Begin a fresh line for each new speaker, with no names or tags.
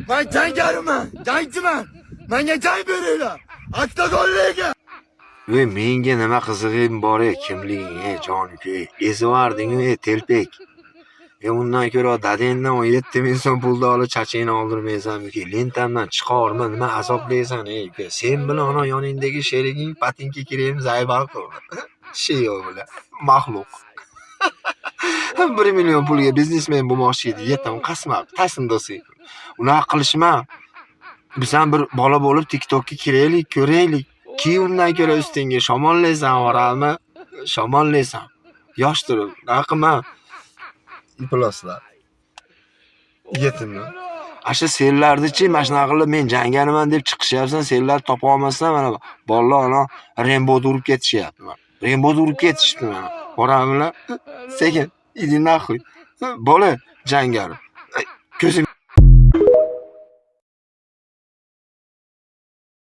Men jangariman, jangchiman. Menga jang beringlar. Oktagonlarga.
Voy, menga nima qizig'im bor kimliging, jonik, ezivarding, telpek. Undan ko'ra dadangdan 17 ming so'm pulni olib chachingni oldirmaysanmi? Lentamdan chiqarma, nima azoblaysan, uka. Sen bilan ana yoningdagi sheriging patinka kirem zaybal qildi. Shey bilan maxluq. 1 million pulga biznesmen bo'lmoqchi edi, yetim qasmab, tasindasi. Unaqa qilishma. Biz ham bir bola bo'lib TikTokka kiraylik, ko'raylik. Ki undan ko'ra ustingga shamollaysan, oralmi? Shamollaysan. Yosh turib, naqima. İplaslar. Yetimlar. Asha sellarni-chi, mana shunaqa qilib men jangariman deb chiqishyapsan, sellar topa olmasdan mana bolalar ana Rainbow'da urib ketishyapti. Rainbow'da urib ketishdi mana. Boramlar. Sekin, idin naxuy. Bola jangari. Ko'zim